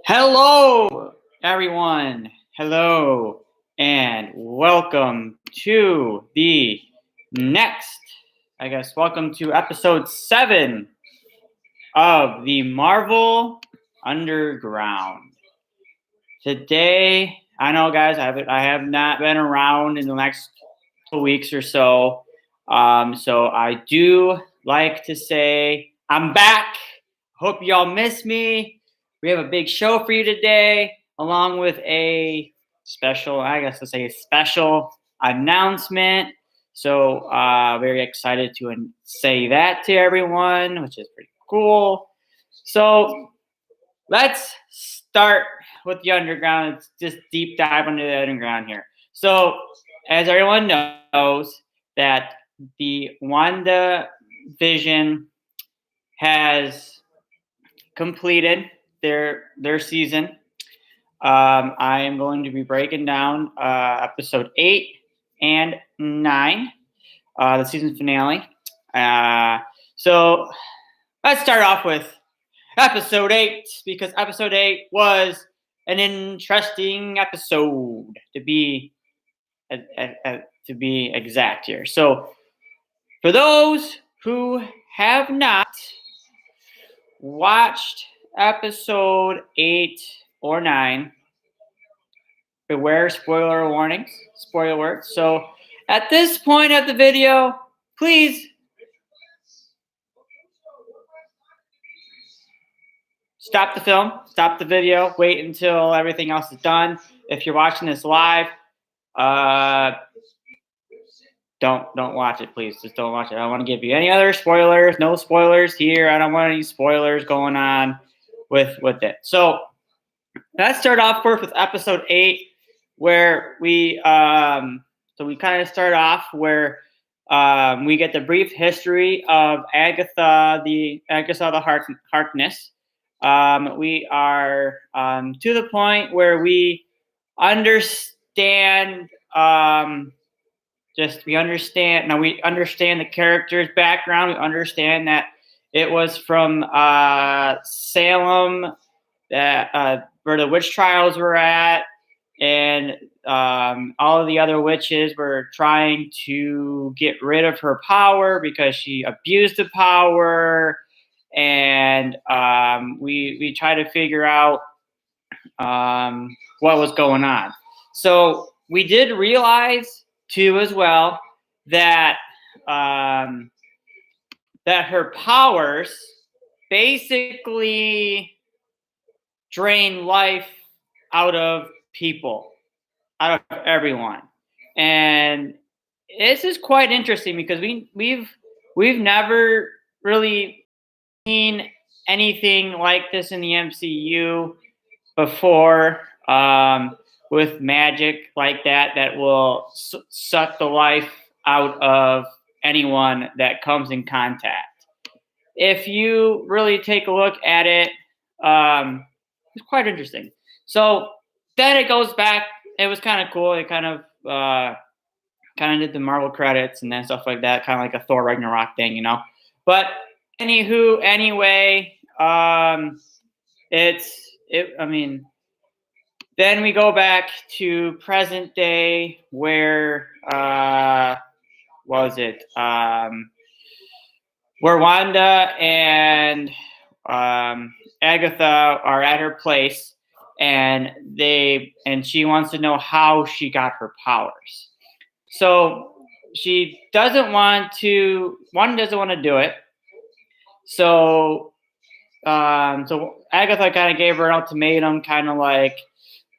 Hello, everyone. Hello, and welcome to the welcome to episode 7 of the Marvel Underground. Today, I know, guys, I have not been around in the next 2 weeks or so. So I do like to say I'm back. Hope y'all miss me. We have a big show for you today, along with a special announcement. So very excited to say that to everyone, which is pretty cool. So let's start with the underground. Let's just deep dive into the underground here. So as everyone knows, that the WandaVision has completed their season. I am going to be breaking down episode 8 and 9, the season finale. So let's start off with episode 8, because episode 8 was an interesting episode to be exact here. So for those who have not watched episode 8 or 9, beware spoiler warnings, spoiler words. So at this point of the video, please stop the film, stop the video, wait until everything else is done. If you're watching this live, don't watch it, please. Just don't watch it. I don't want to give you any other spoilers. No spoilers here. I don't want any spoilers going on with it. So let's start off first with episode 8, where we kind of start off where we get the brief history of Agatha the Harkness. We are to the point where we understand. We understand the character's background. We understand that it was from Salem, that where the witch trials were at, and all of the other witches were trying to get rid of her power because she abused the power, and we try to figure out what was going on. So we did realize too, as well, that that her powers basically drain life out of people, out of everyone, and this is quite interesting because we've never really seen anything like this in the MCU before. With magic like that will suck the life out of anyone that comes in contact. If you really take a look at it, it's quite interesting. So then it goes back. It was kind of cool. It kind of did the Marvel credits and then stuff like that, kind of like a Thor Ragnarok thing, you know. But anyway, then we go back to present day where where Wanda and Agatha are at her place, and she wants to know how she got her powers. So Wanda doesn't want to do it. So Agatha kind of gave her an ultimatum, kind of like,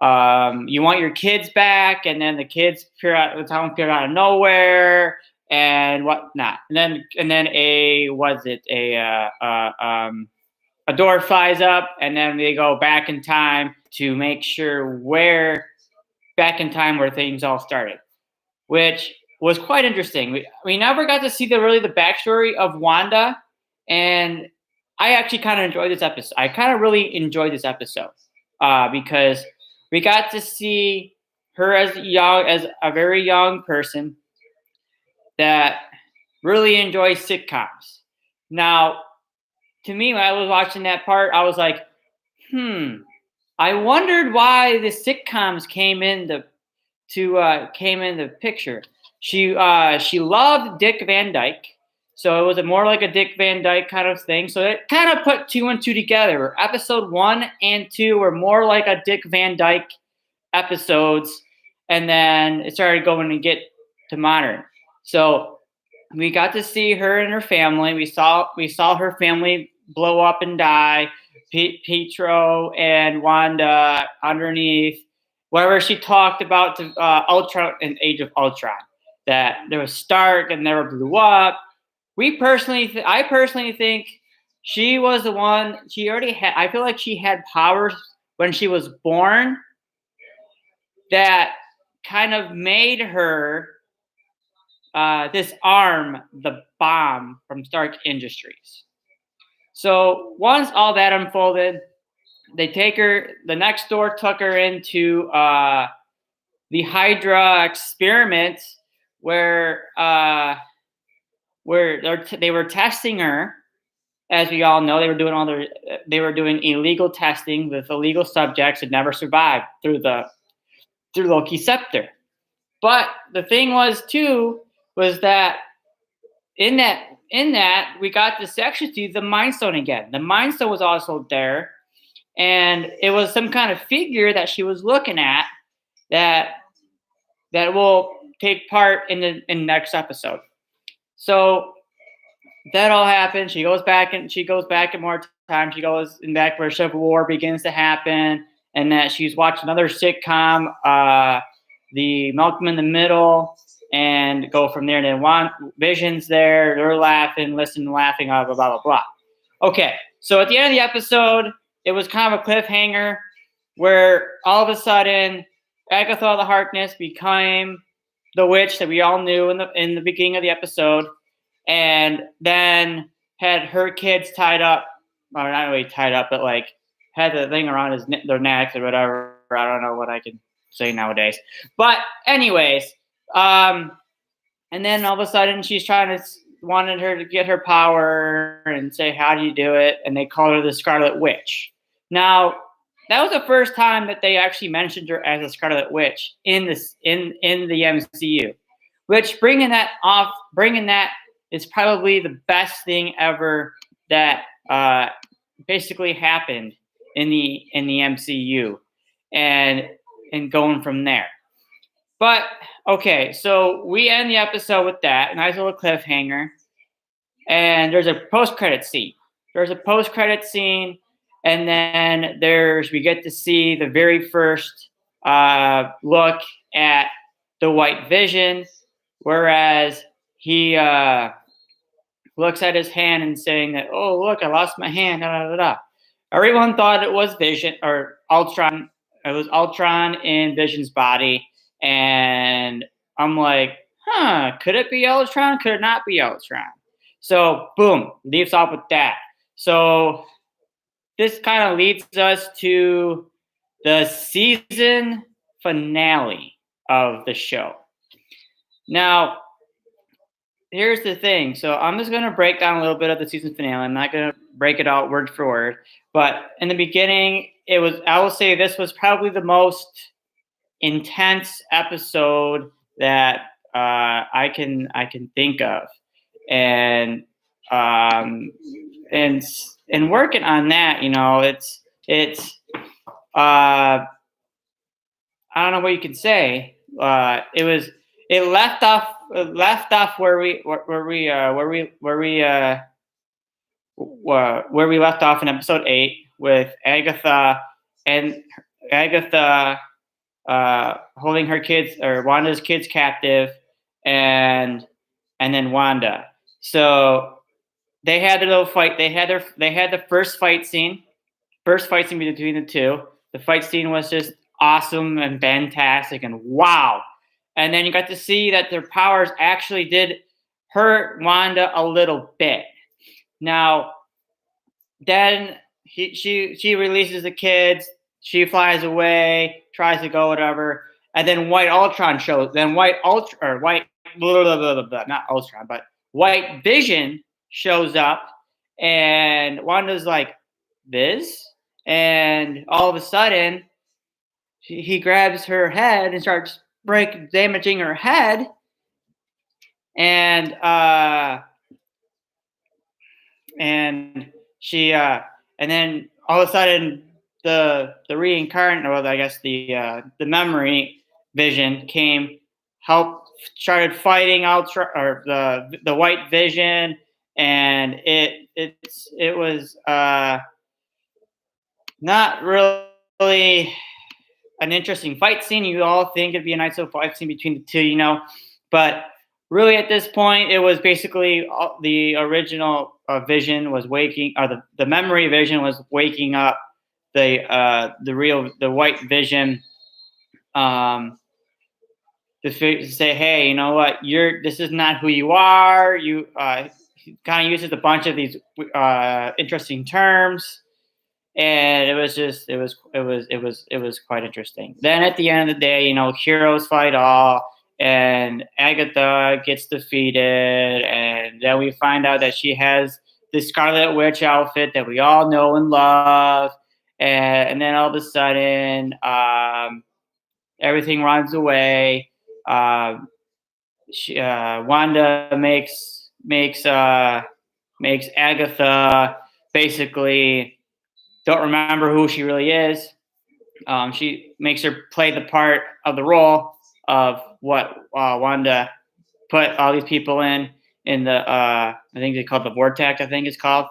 you want your kids back, and then the kids appear out of nowhere and whatnot. And then a door flies up, and then they go back in time to make sure where things all started, which was quite interesting. We never got to see the backstory of Wanda, and I actually kind of enjoyed this episode. I kind of really enjoyed this episode because we got to see her as a very young person that really enjoys sitcoms. Now, to me, when I was watching that part, I was like, I wondered why the sitcoms came into picture. She loved Dick Van Dyke, so it was more like a Dick Van Dyke kind of thing. So it kind of put 2 and 2 together. Episode 1 and 2 were more like a Dick Van Dyke episodes, and then it started going to get to modern. So we got to see her and her family. We saw her family blow up and die. Pietro and Wanda underneath, wherever she talked about the Ultron and Age of Ultron, that there was Stark and never blew up. I personally think she was the one. She already had. I feel like she had powers when she was born that kind of made her disarm the bomb from Stark Industries. So once all that unfolded, they take her. The next door took her into the Hydra experiment, where they were testing her. As we all know, they were doing illegal testing with illegal subjects that never survived through Loki Scepter. But the thing was that in that we got to actually see the Mind Stone again. The Mind Stone was also there, and it was some kind of figure that she was looking at that will take part in the next episode. So that all happened. She goes back in more time. She goes in back where Civil War begins to happen, and that she's watching another sitcom, the Malcolm in the Middle, and go from there. And then Vision's there. They're laughing, laughing, blah, blah, blah, blah. Okay, so at the end of the episode, it was kind of a cliffhanger where all of a sudden Agatha the Harkness became the witch that we all knew in the beginning of the episode, and then had her kids tied up, or not really tied up, but like had the thing around their necks or whatever. I don't know what I can say nowadays. But anyways, and then all of a sudden she's wanted her to get her power and say, how do you do it? And they called her the Scarlet Witch. Now, that was the first time that they actually mentioned her as a Scarlet Witch in the MCU. Which bringing that is probably the best thing ever that basically happened in the MCU, and going from there. But okay, so we end the episode with that, a nice little cliffhanger, and there's a post-credit scene. And then we get to see the very first look at the White Vision, whereas he looks at his hand and saying that, oh, look, I lost my hand, da, da, da, da. Everyone thought it was Vision or Ultron. It was Ultron in Vision's body. And I'm like, could it be Ultron? Could it not be Ultron? So, boom, leaves off with that. So, this kind of leads us to the season finale of the show. Now, here's the thing. So I'm just going to break down a little bit of the season finale. I'm not going to break it out word for word. But in the beginning, I will say this was probably the most intense episode that I can think of. And working on that, it's I don't know what you could say. It left off where we left off in episode 8 with Agatha holding her kids, or Wanda's kids, captive, and then Wanda. So they had a little fight. They had the first fight scene between the two. The fight scene was just awesome and fantastic and wow. And then you got to see that their powers actually did hurt Wanda a little bit. Now, then she releases the kids. She flies away, tries to go, whatever. And then White Vision shows up And Wanda's like, Viz? And all of a sudden, he grabs her head and starts damaging her head. And and she and then all of a sudden the reincarnate, well, I guess the memory vision came, helped, started fighting Ultra, or the white vision, and it was not really an interesting fight scene. You all think it'd be a nice little fight scene between the two, but really at this point, it was basically the original vision was waking, or the memory vision was waking up the white vision, to say, hey, you know what, this is not who you are. You kind of uses a bunch of these interesting terms, and it was quite interesting. Then at the end of the day, heroes fight all, and Agatha gets defeated, and then we find out that she has the Scarlet Witch outfit that we all know and love, and then all of a sudden, everything runs away. Wanda makes Agatha basically don't remember who she really is. She makes her play the part of the role of what Wanda put all these people in the I think they call it the vortex. I think it's called.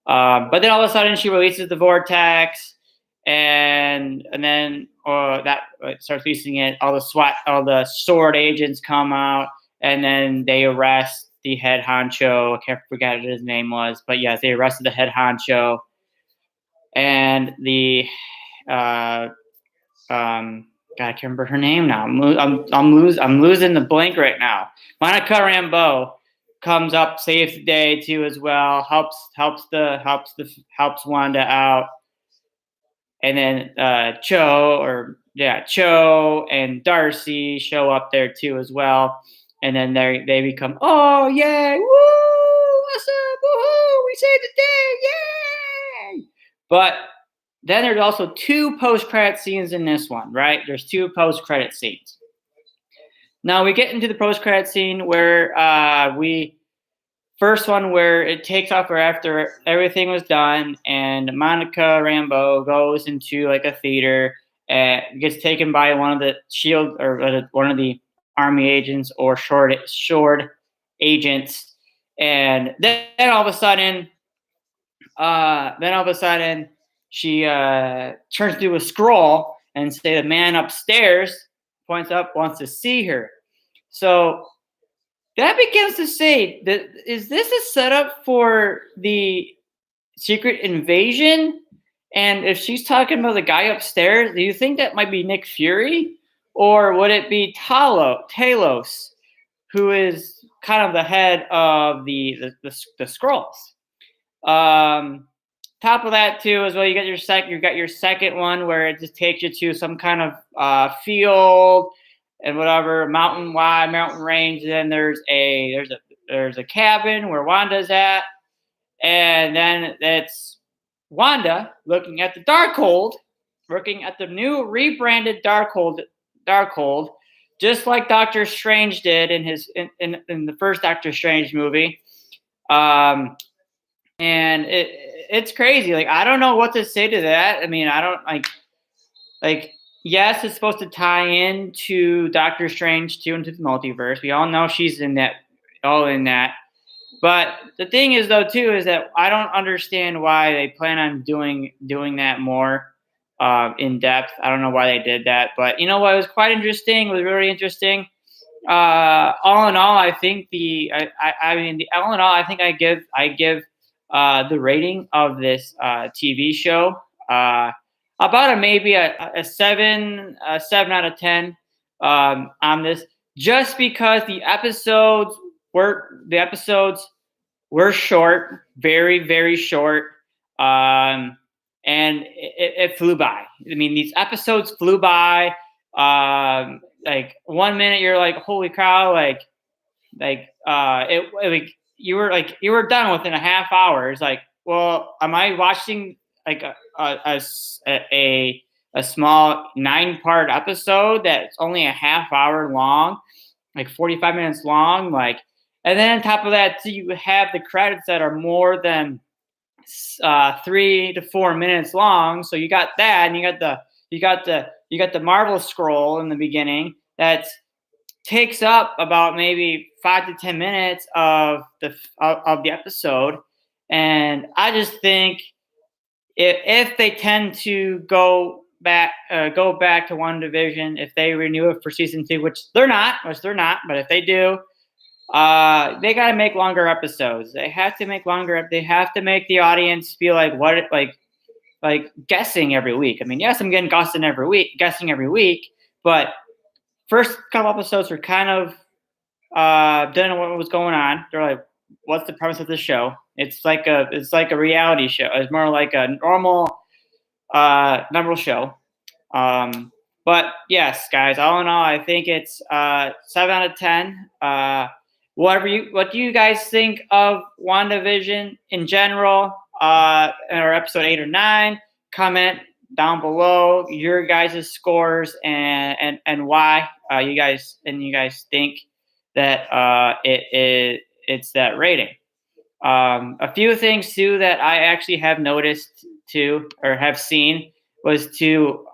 But then all of a sudden she releases the vortex, and then that starts releasing it. All the sword agents come out, and then they arrest the head honcho. I can't forget what his name was, but yes, they arrested the head honcho, and the God, I can't remember her name now. I'm losing the blank right now. Monica Rambeau comes up, saves the day too as well. Helps Wanda out, and then Cho and Darcy show up there too as well, and then they become, oh yay, woo, awesome, woohoo, we saved the day, yay! But then there's also two post-credit scenes in this one, right? There's two post-credit scenes. Now we get into the post-credit scene where first one where it takes off, or after everything was done, and Monica Rambeau goes into like a theater and gets taken by one of the SHIELD, or one of the army agents or SHORD agents, and then all of a sudden, she turns to a scroll and say the man upstairs points up, wants to see her. So that begins to say that, is this a setup for the secret invasion? And if she's talking about the guy upstairs, do you think that might be Nick Fury? Or would it be Talos, who is kind of the head of the Skrulls? Top of that too as well, you got your second one where it just takes you to some kind of field and whatever, mountain range. And then there's a cabin where Wanda's at, and then it's Wanda looking at the Darkhold, looking at the new rebranded Darkhold, just like Doctor Strange did in the first Doctor Strange movie. And it's crazy. Like, I don't know what to say to that. I mean, I don't like, yes, it's supposed to tie into Doctor Strange 2 into the multiverse. We all know she's in that. But the thing is, though, too, is that I don't understand why they plan on doing that more in depth. I don't know why they did that. But you know what? It was quite interesting. It was really interesting. All in all, I think I give the rating of this TV show about maybe a 7 out of 10 on this, just because the episodes were short, very, very short, and it flew by. I mean, these episodes flew by. Like 1 minute you're like, holy cow, you were done within a half hour. It's like, well, am I watching like a small 9-part episode that's only a half hour long, like 45 minutes long, like, and then on top of that, you have the credits that are more than 3 to 4 minutes long. So you got that, and you got the Marvel scroll in the beginning that takes up about maybe 5 to 10 minutes of the episode. And I just think if they tend to go back to WandaVision, if they renew it for season 2, which they're not, but if they do, they got to make longer episodes. They have to make longer. They have to make the audience feel like guessing every week. I mean, yes, I'm getting guessing every week, but first couple episodes were kind of didn't know what was going on. They're like, what's the premise of the show? It's like a reality show. It's more like a normal show. But yes, guys, all in all, I think it's 7 out of 10. What do you guys think of WandaVision in general? Or episode 8 or 9? Comment down below your guys' scores and why you guys think that it's that rating. A few things too that I actually have noticed too, or have seen, was to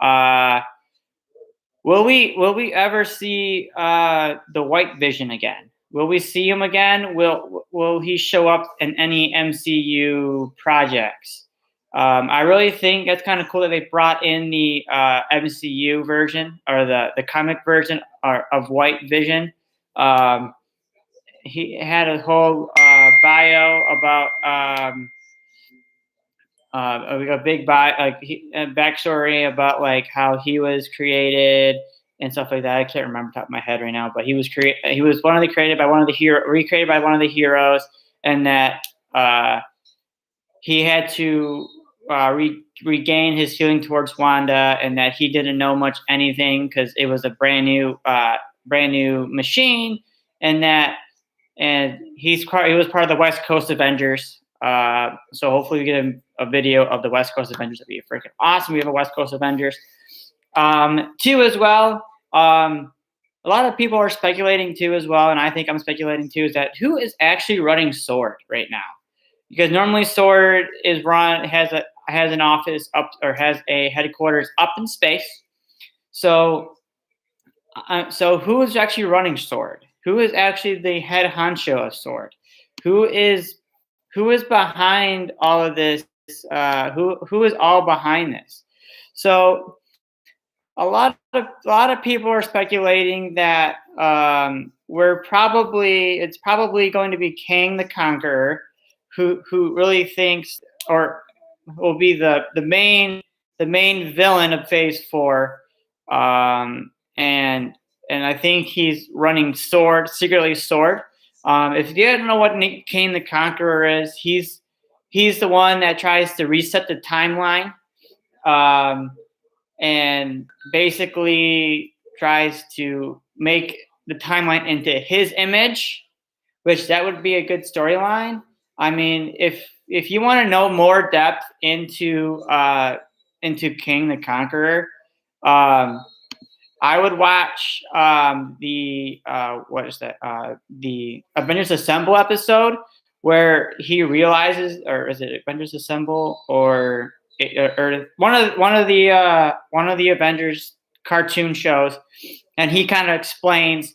will we ever see the White Vision again? Will we see him again? Will he show up in any MCU projects? I really think that's kind of cool that they brought in the MCU version, or the comic version of White Vision. He had a whole bio about a big backstory about like how he was created and stuff like that. I can't remember top of my head right now, but he was recreated by one of the heroes, and that he had to regain his feeling towards Wanda, and that he didn't know much anything because it was a brand new machine, and he was part of the West Coast Avengers. So hopefully we get a video of the West Coast Avengers. That'd be freaking awesome. We have a West Coast Avengers. 2 as well. A lot of people are speculating too as well, and I think I'm speculating too, is that who is actually running SWORD right now? Because normally SWORD has an office up, or has a headquarters up in space. So who is actually running SWORD? Who is actually the head honcho of SWORD? Who is behind all of this? Who is all behind this? So a lot of people are speculating that it's probably going to be Kang the Conqueror, who really thinks, or will be the main villain of Phase 4, and I think he's running secretly SWORD. If you don't know what Kang the Conqueror is, he's the one that tries to reset the timeline, and basically tries to make the timeline into his image, which that would be a good storyline. I mean, if you want to know more depth into Kang the Conqueror, I would watch the Avengers Assemble episode, where he realizes, or is it Avengers Assemble, or one of the Avengers cartoon shows, and he kind of explains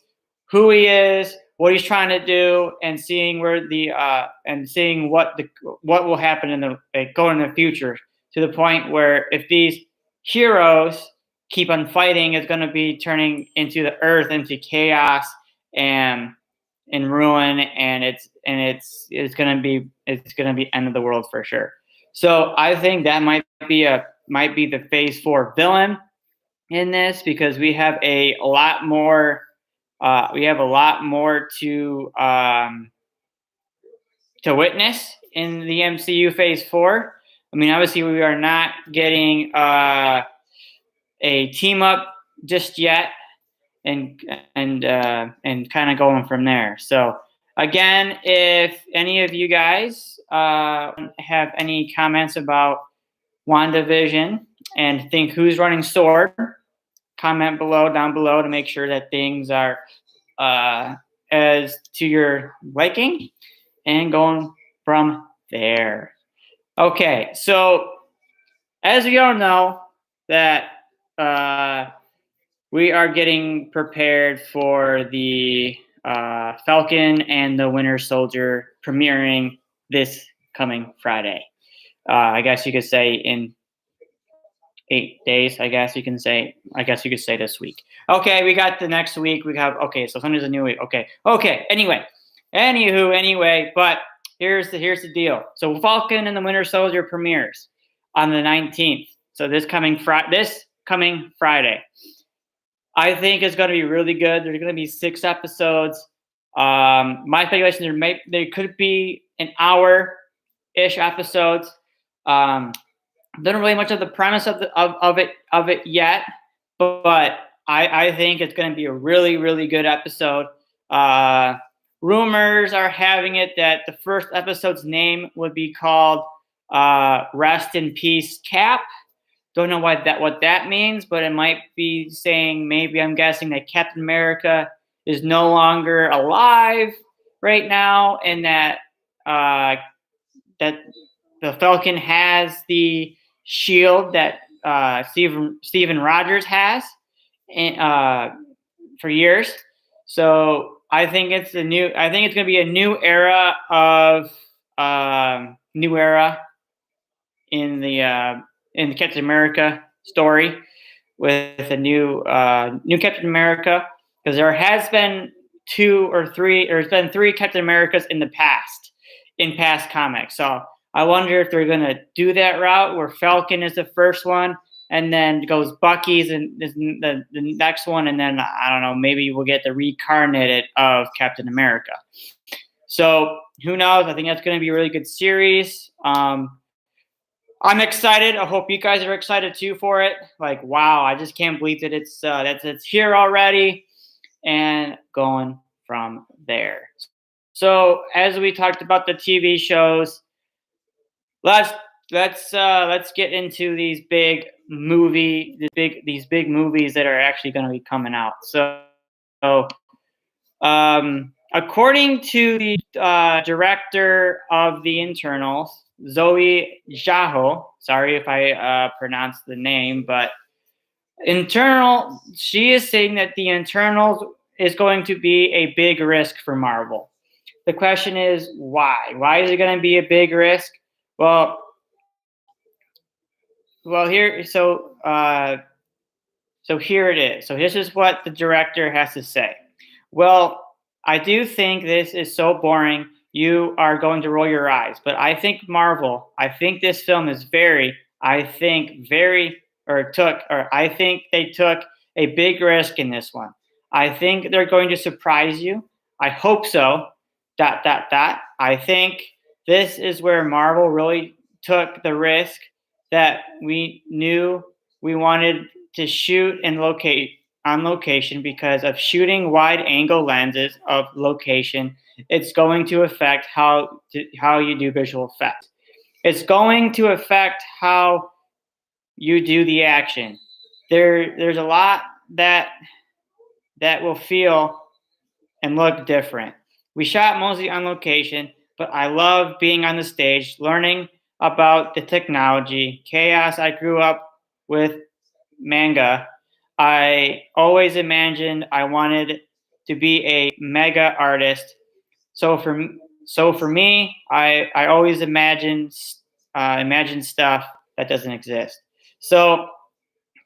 who he is, what he's trying to do, and seeing what will happen going in the future, to the point where if these heroes keep on fighting, it's going to be turning into the Earth into chaos and ruin, and it's going to be end of the world for sure. So I think that might be the Phase 4 villain in this, because we have a lot more to witness in the MCU Phase 4. I mean, obviously we are not getting a team up just yet, and kind of going from there. So Again, if any of you guys have any comments about WandaVision and think who's running Sword, comment down below to make sure that things are as to your liking, and going from there. Okay, so as we all know that we are getting prepared for the Falcon and the Winter Soldier premiering this coming Friday. I guess you could say in 8 days. I guess you could say this week. Okay, we got the next week. We have so Sunday's a new week. Okay. Anyway, but here's the deal. So Falcon and the Winter Soldier premieres on the 19th. So this coming Friday. I think it's going to be really good. There's going to be 6 episodes. My speculation there could be an hour-ish episodes. Don't really much of the premise of it yet, but I think it's going to be a really, really good episode. Rumors are having it that the first episode's name would be called "Rest in Peace, Cap." Don't know what that means, but it might be saying, maybe I'm guessing, that Captain America is no longer alive right now, and that that the Falcon has the shield that Steven Rogers has for years. So I think it's going to be a new era in the Captain America story, with a new Captain America, because there has been 3 Captain Americas in past comics. So I wonder if they're gonna do that route where Falcon is the first one, and then goes Bucky's and the next one, and then I don't know, maybe we'll get the reincarnated of Captain America. So who knows? I think that's going to be a really good series. I'm excited. I hope you guys are excited too for it. Like, wow, I just can't believe that it's here already, and going from there. So as we talked about the TV shows, let's get into these big movies that are actually going to be coming out. So according to the director of the Internals, Zoe Zhao, sorry if I pronounced the name, but she is saying that the Internals is going to be a big risk for Marvel. The question is, why? Why is it going to be a big risk? Well, here, so here it is. So this is what the director has to say. Well, I do think this is so boring, you are going to roll your eyes. But I think I think this film is I think they took a big risk in this one. I think they're going to surprise you. I hope so. ... I think this is where Marvel really took the risk that we knew we wanted to shoot and locate on location, because of shooting wide angle lenses of location. It's going to affect how you do visual effects. It's going to affect how you do the action. There's a lot that will feel and look different. We shot mostly on location, but I love being on the stage, learning about the technology. Chaos, I grew up with manga. I always imagined I wanted to be a mega artist. So for me, I always imagine stuff that doesn't exist. So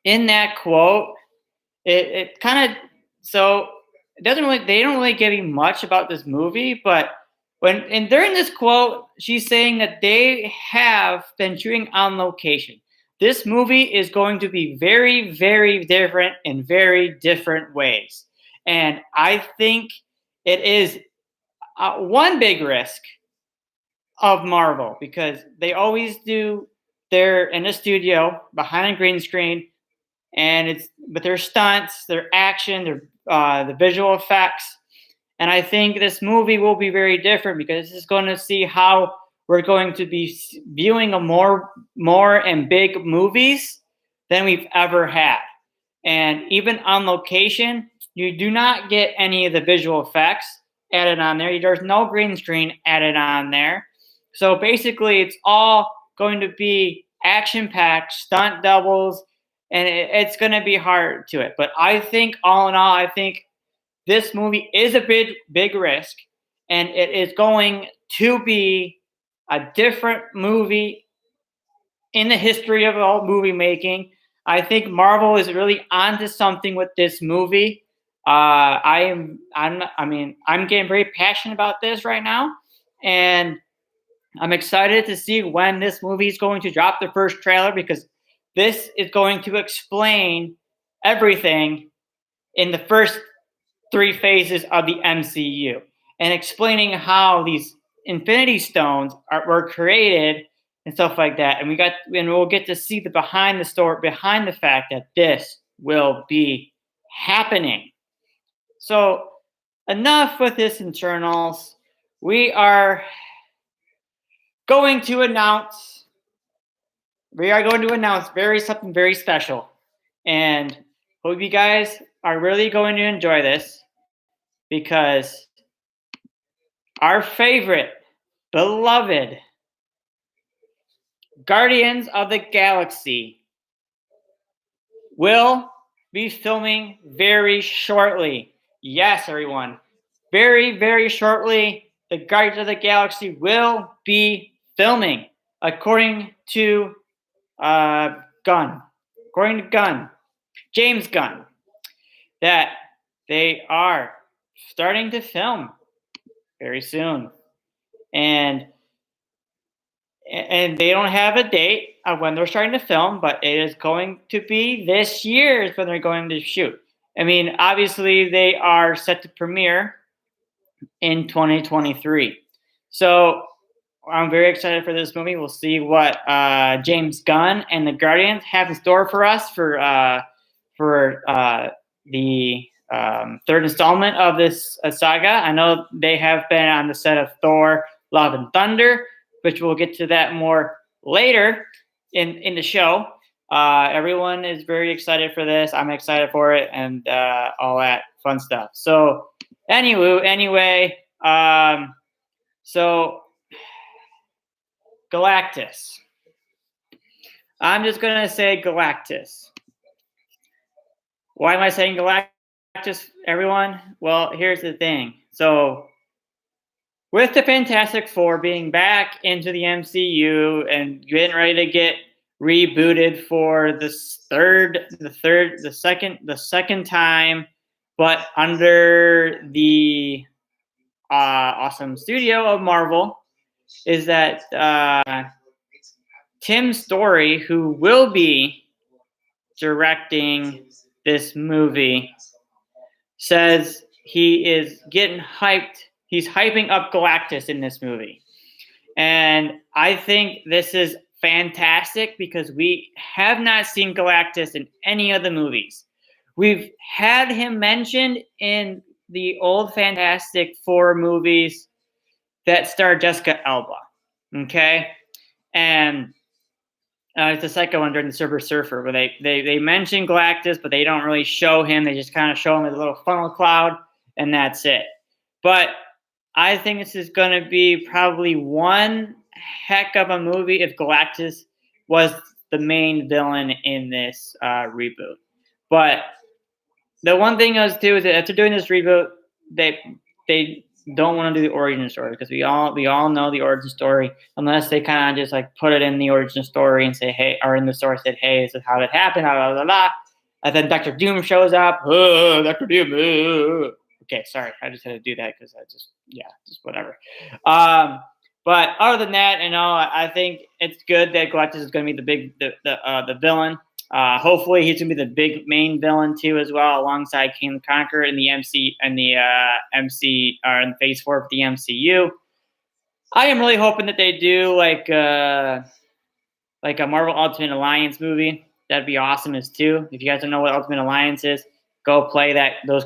in that quote, it kind of, so it doesn't really, they don't really give you much about this movie, but during this quote, she's saying that they have been shooting on location. This movie is going to be very, very different in very different ways. And I think it is one big risk of Marvel, because they always do, they're in a studio behind a green screen, but their stunts, their action, their the visual effects, And I think this movie will be very different because this is going to see how we're going to be viewing a more and big movies than we've ever had. And even on location, you do not get any of the visual effects added on there. There's no green screen added on there. So basically, it's all going to be action packed, stunt doubles, and it's going to be hard to it. But I think, all in all, I think this movie is a big risk, and it is going to be a different movie in the history of all movie making. I think Marvel is really onto something with this movie. I'm getting very passionate about this right now, and I'm excited to see when this movie is going to drop the first trailer, because this is going to explain everything in the first 3 phases of the MCU, and explaining how these Infinity Stones were created and stuff like that. And we'll get to see the behind the story, behind the fact that this will be happening. So enough with this internals. We are going to announce something very special, and hope you guys are really going to enjoy this, because our favorite, beloved Guardians of the Galaxy will be filming very shortly. Yes, everyone. Very, very shortly, the Guardians of the Galaxy will be filming, according to James Gunn, that they are starting to film very soon. And they don't have a date of when they're starting to film, but it is going to be this year is when they're going to shoot. I mean, obviously they are set to premiere in 2023. So I'm very excited for this movie. We'll see what James Gunn and the Guardians have in store for us for the third installment of this saga. I know they have been on the set of Thor: Love and Thunder, which we'll get to that more later in the show. Everyone is very excited for this. I'm excited for it, and all that fun stuff. So, anyway, so Galactus. I'm just gonna say Galactus. Why am I saying Galactus, everyone? Well, here's the thing. So, with the Fantastic Four being back into the MCU and getting ready to get rebooted for the second time, but under the awesome studio of Marvel, is that Tim Story, who will be directing this movie, says he is getting hyped. He's hyping up Galactus in this movie. And I think this is fantastic because we have not seen Galactus in any of the movies. We've had him mentioned in the old Fantastic Four movies that star Jessica Alba. Okay? And it's the second one during the Silver Surfer, where they mention Galactus, but they don't really show him. They just kind of show him as a little funnel cloud, and that's it. But I think this is going to be probably one heck of a movie if Galactus was the main villain in this reboot. But the one thing is too is that after doing this reboot, they don't want to do the origin story, because we all know the origin story, unless they kind of just like put it in the origin story and say, hey, or in the story said, hey, this is how it happened, blah, blah, blah, blah. And then Dr. Doom shows up. Oh, Dr. Doom. Okay, sorry, I just had to do that because just whatever. But other than that, I think it's good that Galactus is going to be the villain. Hopefully, he's going to be the big main villain too, as well, alongside King the Conqueror in the in Phase 4 of the MCU. I am really hoping that they do like a Marvel Ultimate Alliance movie. That'd be awesome as too. If you guys don't know what Ultimate Alliance is, go play those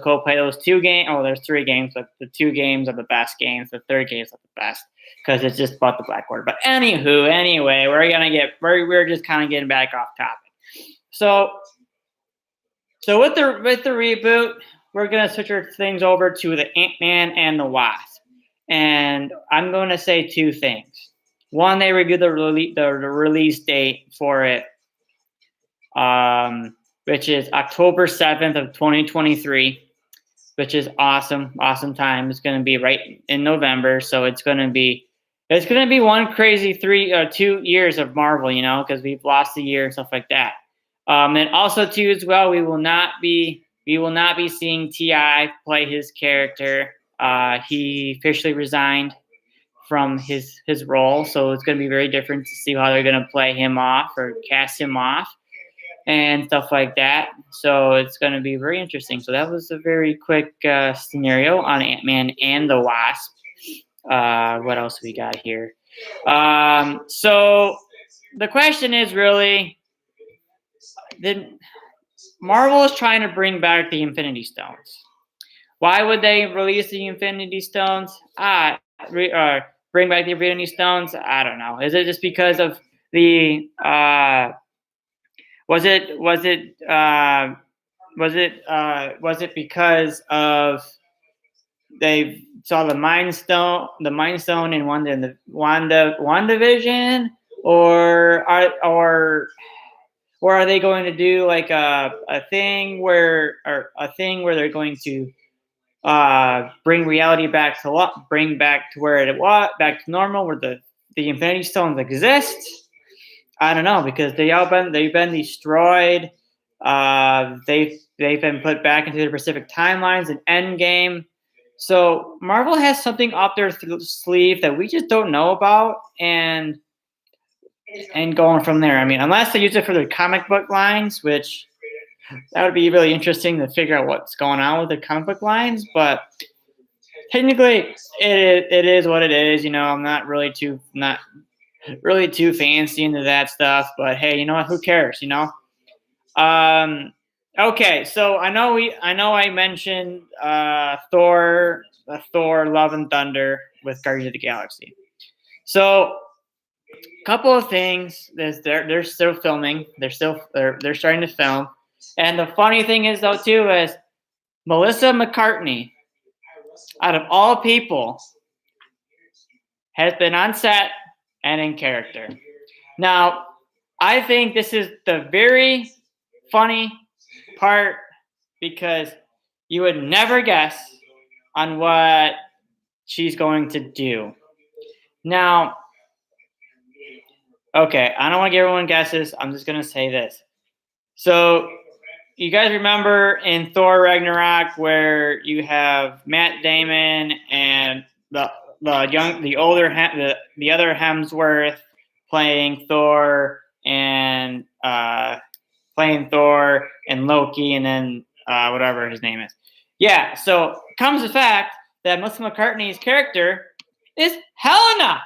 2 games. Oh, there's 3 games, but the 2 games are the best games. The third game is not the best because it's just about the Black Order. But anyway, we're just kind of getting back off topic. So with the reboot, we're gonna switch our things over to the Ant-Man and the Wasp, and I'm going to say 2 things. One, they reviewed the release date for it, which is October 7th of 2023, which is awesome time. It's going to be right in November, so it's going to be one crazy 2 years of Marvel, because we've lost a year and stuff like that. And also too as well, we will not be seeing T.I. play his character. He officially resigned from his role, so it's going to be very different to see how they're going to play him off or cast him off and stuff like that. So it's going to be very interesting. So that was a very quick scenario on Ant-Man and the Wasp. What else we got here? So the question is really, Marvel is trying to bring back the Infinity Stones. Why would they release the Infinity Stones? Bring back the Infinity Stones? I don't know. Is it just because of the? Was it because of they saw the Mind Stone in WandaVision, or are they going to do like a thing where they're going to bring reality back to where it was, back to normal, where the Infinity Stones exist? I don't know, because they've been destroyed. They've been put back into the Pacific timelines in Endgame. So Marvel has something up their sleeve that we just don't know about, and going from there. I mean, unless they use it for their comic book lines, which that would be really interesting to figure out what's going on with the comic book lines. But technically, it is what it is. I'm not really too fancy into that stuff. But hey, you know what? Who cares? Okay, so I know I mentioned Thor Love and Thunder with Guardians of the Galaxy. So a couple of things. They're still filming. They're starting to film. And the funny thing is, though, too, is Melissa McCartney, out of all people, has been on set and in character. Now, I think this is the very funny part, because you would never guess on what she's going to do. Now, okay, I don't want to give everyone guesses. I'm just going to say this. So, you guys remember in Thor Ragnarok where you have Matt Damon and the other Hemsworth playing Thor and Loki, and then whatever his name is. Yeah, so comes the fact that Melissa McCartney's character is Helena.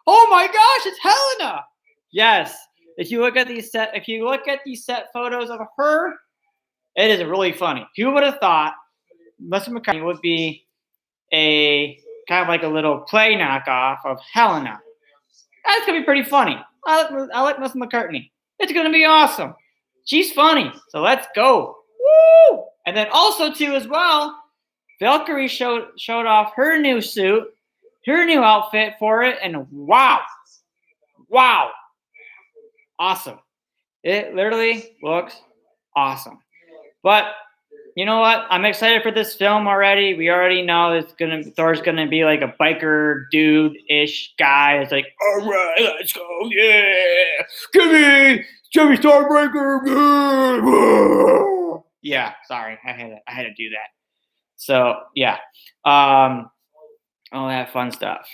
Oh my gosh, it's Helena. Yes. If you look at these set photos of her, it is really funny. Who would have thought Melissa McCartney would be a kind of like a little play knockoff of Helena? That's gonna be pretty funny. I like Melissa McCartney. It's gonna be awesome. She's funny, so let's go. Woo! And then also too as well, Valkyrie showed off her new suit, her new outfit for it, and wow. Awesome. It literally looks awesome. But you know what? I'm excited for this film already. We already know Thor's gonna be like a biker dude-ish guy. It's like, all right, let's go, yeah. Give me Starbreaker. Yeah, sorry. I had to do that. So yeah. All that fun stuff.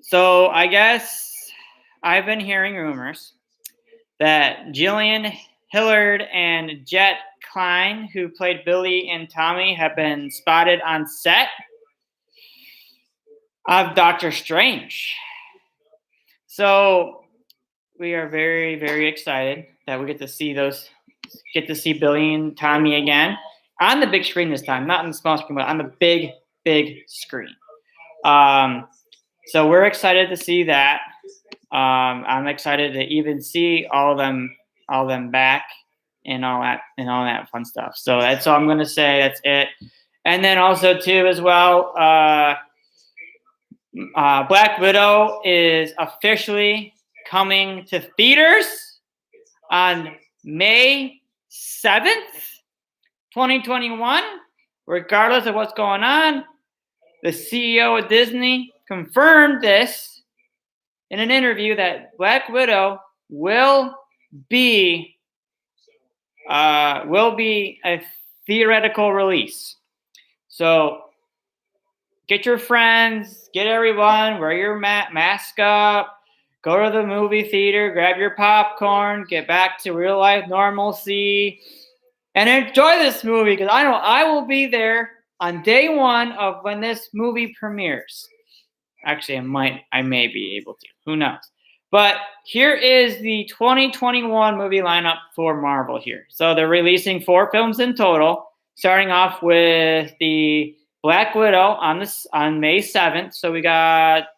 So I guess I've been hearing rumors that Jillian Hillard and Jet Klein, who played Billy and Tommy, have been spotted on set of Doctor Strange. So we are very, very excited that we get to see Billy and Tommy again on the big screen this time, not on the small screen, but on the big, big screen. So we're excited to see that. I'm excited to even see all of them back and all that fun stuff. So that's all I'm gonna say. That's it. And then also too as well, Black Widow is officially coming to theaters on May 7th, 2021. Regardless of what's going on, the CEO of Disney confirmed this in an interview that Black Widow will be a theoretical release. So get your friends, get everyone, wear your mask up, go to the movie theater, grab your popcorn, get back to real life normalcy, and enjoy this movie, because I know I will be there on day one of when this movie premieres. Actually, I may be able to. Who knows? But here is the 2021 movie lineup for Marvel here. So they're releasing 4 films in total, starting off with the Black Widow on May 7th. So we got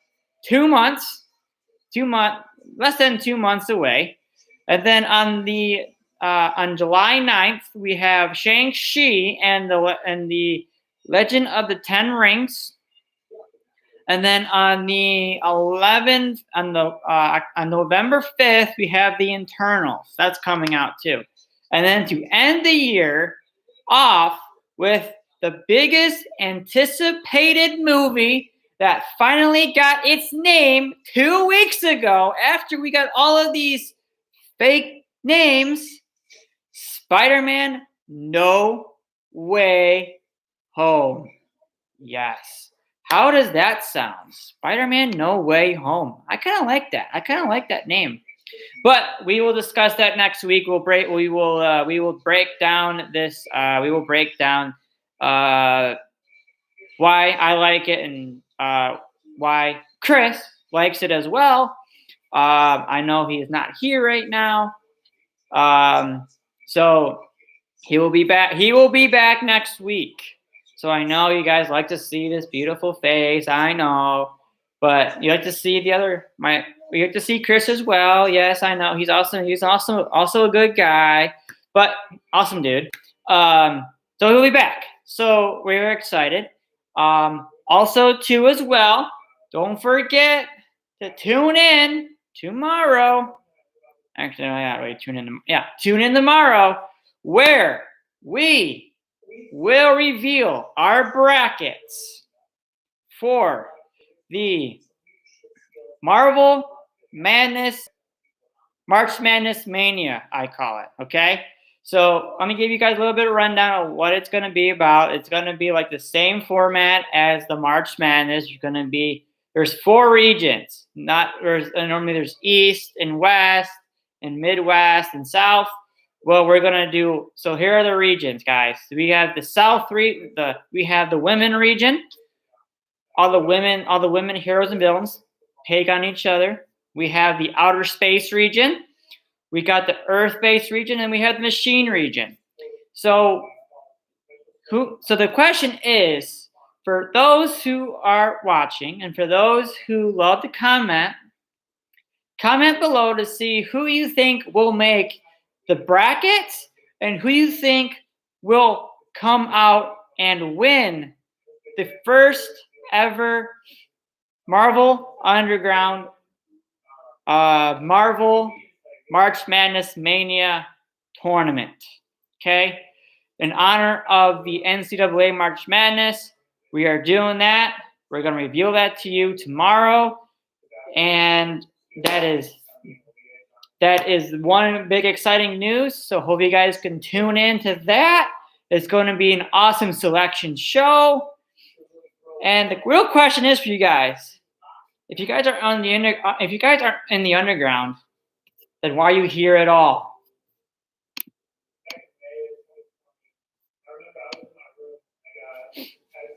2 months, less than 2 months away. And then on July 9th, we have Shang-Chi and the Legend of the Ten Rings. And then on the 11th, on November 5th, we have the Internals. That's coming out too. And then to end the year off with the biggest anticipated movie that finally got its name 2 weeks ago, after we got all of these fake names, Spider-Man No Way Home. Yes. How does that sound? Spider-Man No Way Home. I kind of like that. I kind of like that name. But we will discuss that next week. We will break down this. We will break down why I like it and why Chris likes it as well. I know he is not here right now. So he will be back. He will be back next week. So I know you guys like to see this beautiful face. I know, but you like to see you like to see Chris as well. Yes, I know. He's also a good guy, but awesome dude. So he'll be back. So we're excited. Also too as well, don't forget to tune in tomorrow. Actually, tune in tomorrow, where we will reveal our brackets for the March Madness Mania, I call it. Okay, so let me give you guys a little bit of rundown of what it's going to be about. It's going to be like the same format as the March Madness. There's 4 regions. Normally there's East and West and Midwest and South. Well, we're gonna do. So here are the regions, guys. We have the South we have the women region. All the women heroes and villains take on each other. We have the outer space region. We got the Earth-based region, and we have the machine region. So the question is, for those who are watching and for those who love to comment below to see who you think will make the brackets and who you think will come out and win the first ever Marvel Underground Marvel March Madness Mania tournament. Okay? In honor of the NCAA March Madness, we are doing that. We're going to reveal that to you tomorrow. And that is one big exciting news. So hope you guys can tune in to that. It's going to be an awesome selection show. And the real question is for you guys: if you guys are in the underground, then why are you here at all?